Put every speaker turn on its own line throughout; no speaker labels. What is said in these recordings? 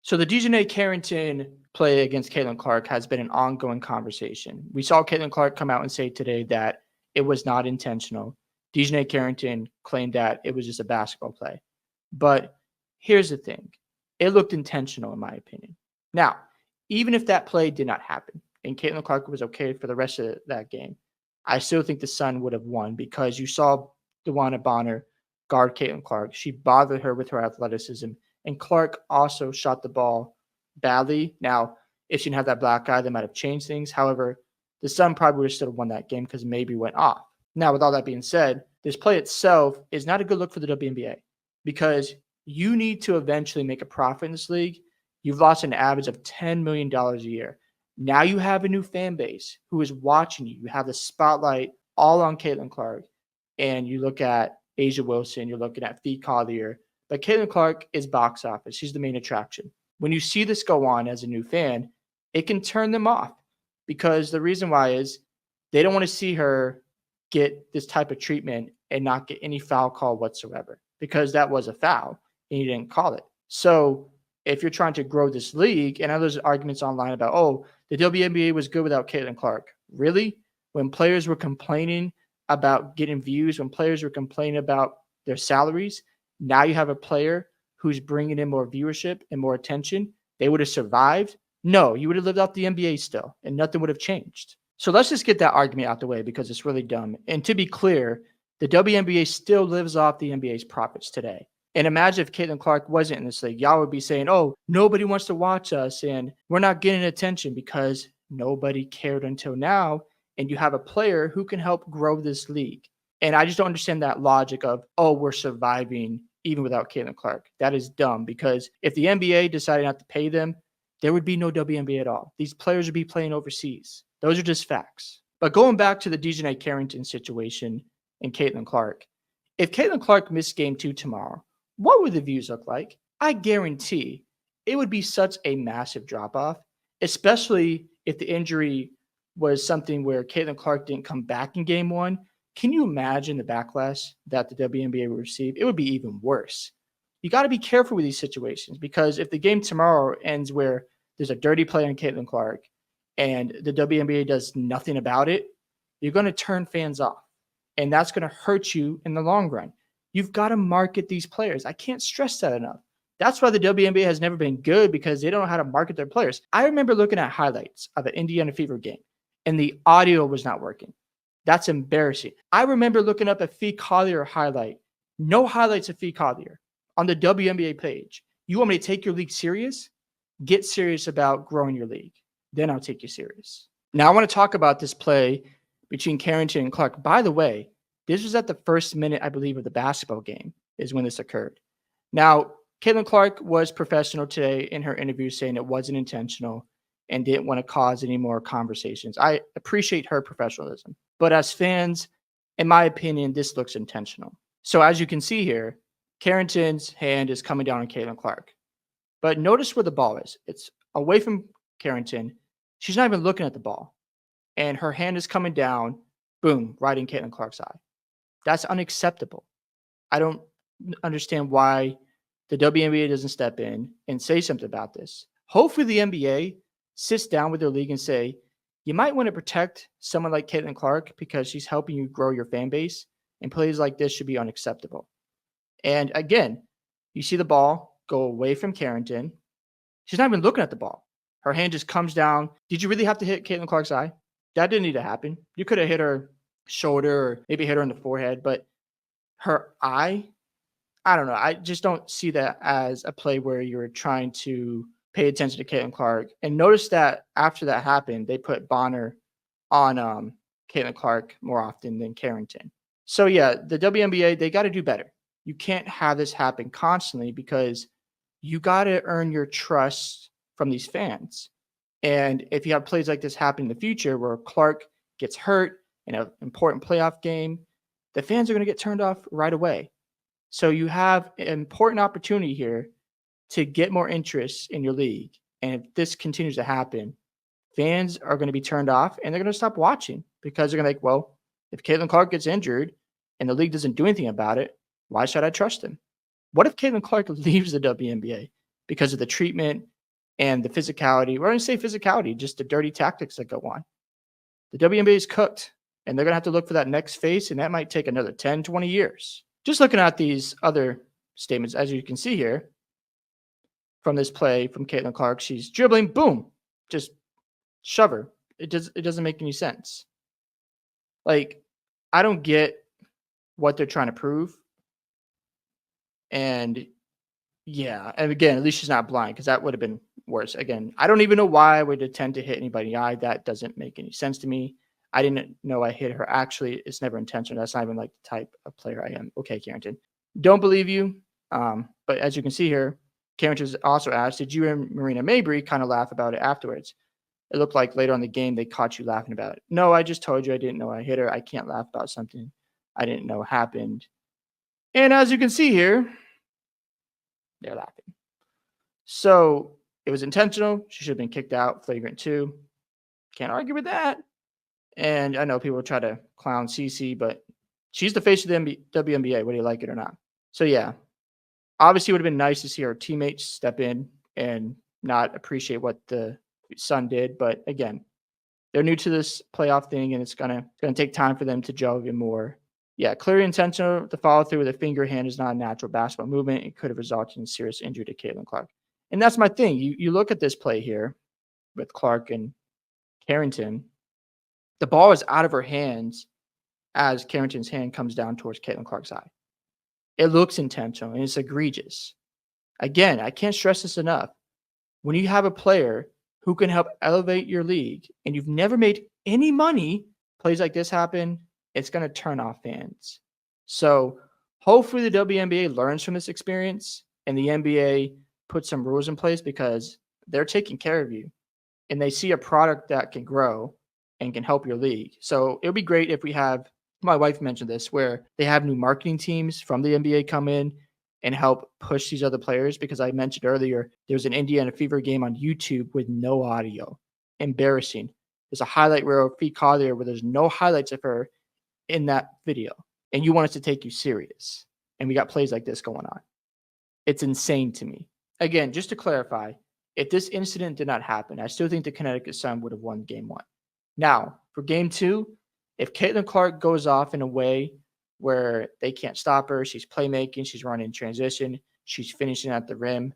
So the Dijonai Carrington play against Caitlin Clark has been an ongoing conversation. We saw Caitlin Clark come out and say today that it was not intentional. Dijonai Carrington claimed that it was just a basketball play. But here's the thing. It looked intentional, in my opinion. Now, even if that play did not happen and Caitlin Clark was okay for the rest of that game, I still think the Sun would have won because you saw DeWanna Bonner guard Caitlin Clark. She bothered her with her athleticism, and Clark also shot the ball badly. Now, if she didn't have that black eye, that might have changed things. However, the Sun probably would have still won that game because maybe went off. Now, with all that being said, this play itself is not a good look for the WNBA because you need to eventually make a profit in this league. You've lost an average of $10 million a year. Now you have a new fan base who is watching you. You have the spotlight all on Caitlin Clark. And you look at Asia Wilson, you're looking at Fee Collier. But Caitlin Clark is box office. She's the main attraction. When you see this go on as a new fan, it can turn them off because the reason why is they don't want to see her get this type of treatment and not get any foul call whatsoever because that was a foul and you didn't call it. So if you're trying to grow this league, and I know there's arguments online about, oh, the WNBA was good without Caitlin Clark. Really? When players were complaining about getting views, when players were complaining about their salaries, now you have a player who's bringing in more viewership and more attention. They would have survived. No, you would have lived off the NBA still, and nothing would have changed. So let's just get that argument out the way because it's really dumb. And to be clear, the WNBA still lives off the NBA's profits today. And imagine if Caitlin Clark wasn't in this league. Y'all would be saying, oh, nobody wants to watch us and we're not getting attention because nobody cared until now. And you have a player who can help grow this league. And I just don't understand that logic of, oh, we're surviving even without Caitlin Clark. That is dumb because if the NBA decided not to pay them, there would be no WNBA at all. These players would be playing overseas. Those are just facts. But going back to the Dijonai Carrington situation and Caitlin Clark, if Caitlin Clark missed game 2 tomorrow, what would the views look like? I guarantee it would be such a massive drop-off, especially if the injury was something where Caitlin Clark didn't come back in game 1. Can you imagine the backlash that the WNBA would receive? It would be even worse. You got to be careful with these situations because if the game tomorrow ends where there's a dirty play on Caitlin Clark and the WNBA does nothing about it, you're going to turn fans off. And that's going to hurt you in the long run. You've got to market these players. I can't stress that enough. That's why the WNBA has never been good because they don't know how to market their players. I remember looking at highlights of an Indiana Fever game and the audio was not working. That's embarrassing. I remember looking up a Fee Collier highlight. No highlights of Fee Collier on the WNBA page. You want me to take your league serious? Get serious about growing your league. Then I'll take you serious. Now I want to talk about this play between Carrington and Clark. By the way, this was at the first minute, I believe, of the basketball game is when this occurred. Now, Caitlin Clark was professional today in her interview saying it wasn't intentional and didn't want to cause any more conversations. I appreciate her professionalism. But as fans, in my opinion, this looks intentional. So as you can see here, Carrington's hand is coming down on Caitlin Clark. But notice where the ball is. It's away from Carrington. She's not even looking at the ball. And her hand is coming down, boom, right in Caitlin Clark's eye. That's unacceptable. I don't understand why the WNBA doesn't step in and say something about this. Hopefully the NBA sits down with their league and say, you might want to protect someone like Caitlin Clark because she's helping you grow your fan base, and plays like this should be unacceptable. And again, you see the ball go away from Carrington. She's not even looking at the ball. Her hand just comes down. Did you really have to hit Caitlin Clark's eye? That didn't need to happen. You could have hit her shoulder or maybe hit her in the forehead, but her eye, I don't know. I just don't see that as a play where you're trying to pay attention to Caitlin Clark. And notice that after that happened, they put Bonner on Caitlin Clark more often than Carrington. So yeah, the WNBA, they got to do better. You can't have this happen constantly because you got to earn your trust from these fans. And if you have plays like this happen in the future where Clark gets hurt in an important playoff game, the fans are going to get turned off right away. So you have an important opportunity here to get more interest in your league. And if this continues to happen, fans are going to be turned off and they're going to stop watching because they're going to think, well, if Caitlin Clark gets injured and the league doesn't do anything about it, why should I trust him? What if Caitlin Clark leaves the WNBA because of the treatment and the physicality. We're going to say physicality, just the dirty tactics that go on. The WNBA is cooked, and they're going to have to look for that next face, and that might take another 10, 20 years. Just looking at these other statements, as you can see here from this play from Caitlin Clark, she's dribbling, boom, just shove her. It doesn't make any sense. Like, I don't get what they're trying to prove. And yeah, and again, at least she's not blind, because that would have been worse. Again, I don't even know why I would attempt to hit anybody in the eye. That doesn't make any sense to me. I didn't know I hit her. Actually, it's never intentional. That's not even like the type of player I am. Okay, Carrington. Don't believe you. But as you can see here, Carrington also asked, did you and Marina Mabry kind of laugh about it afterwards? It looked like later on in the game they caught you laughing about it. No, I just told you I didn't know I hit her. I can't laugh about something I didn't know happened. And as you can see here, they're laughing. So it was intentional. She should have been kicked out. Flagrant 2. Can't argue with that. And I know people try to clown CC, but she's the face of the WNBA, whether you like it or not. So yeah, obviously it would have been nice to see our teammates step in and not appreciate what the Sun did. But again, they're new to this playoff thing, and it's gonna take time for them to gel even more. Yeah, clearly intentional. The follow through with a finger hand is not a natural basketball movement. It could have resulted in serious injury to Caitlin Clark. And that's my thing. You look at this play here with Clark and Carrington. The ball is out of her hands as Carrington's hand comes down towards Caitlin Clark's eye. It looks intentional, and it's egregious. Again, I can't stress this enough. When you have a player who can help elevate your league and you've never made any money, plays like this happen, it's going to turn off fans. So hopefully the WNBA learns from this experience and the NBA puts some rules in place, because they're taking care of you and they see a product that can grow and can help your league. So it would be great if we have, my wife mentioned this, where they have new marketing teams from the NBA come in and help push these other players, because I mentioned earlier, there was an Indiana Fever game on YouTube with no audio. Embarrassing. There's a highlight reel of Fee Collier where there's no highlights of her in that video, and you want us to take you serious. And we got plays like this going on. It's insane to me. Again, just to clarify, if this incident did not happen, I still think the Connecticut Sun would have won game 1. Now, for game 2, if Caitlin Clark goes off in a way where they can't stop her, she's playmaking, she's running in transition, she's finishing at the rim,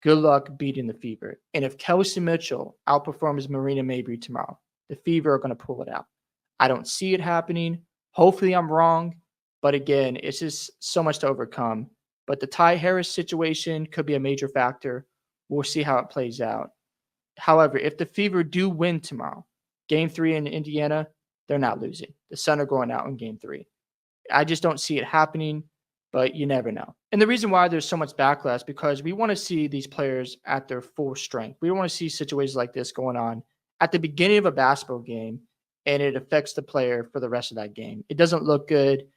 good luck beating the Fever. And if Kelsey Mitchell outperforms Marina Mabry tomorrow, the Fever are going to pull it out. I don't see it happening. Hopefully I'm wrong. But again, it's just so much to overcome. But the Ty Harris situation could be a major factor. We'll see how it plays out. However, if the Fever do win tomorrow, game 3 in Indiana, they're not losing. The Sun are going out in game 3. I just don't see it happening, but you never know. And the reason why there's so much backlash, because we want to see these players at their full strength. We don't want to see situations like this going on at the beginning of a basketball game, and it affects the player for the rest of that game. It doesn't look good,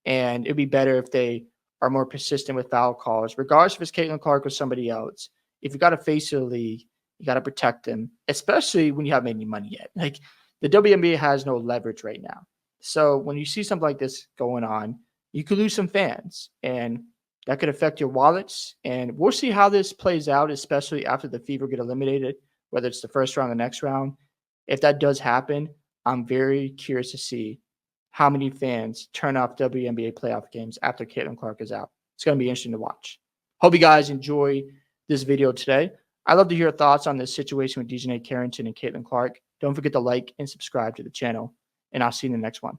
and it'd be better if they are more persistent with foul calls, regardless if it's Caitlin Clark or somebody else. If you got to face the league, you got to protect them, especially when you haven't made any money yet. Like, the WNBA has no leverage right now. So when you see something like this going on, you could lose some fans, and that could affect your wallets. And we'll see how this plays out, especially after the Fever get eliminated, whether it's the first round or the next round. If that does happen, I'm very curious to see how many fans turn off WNBA playoff games after Caitlin Clark is out. It's going to be interesting to watch. Hope you guys enjoy this video today. I'd love to hear your thoughts on this situation with Dijonai Carrington and Caitlin Clark. Don't forget to like and subscribe to the channel, and I'll see you in the next one.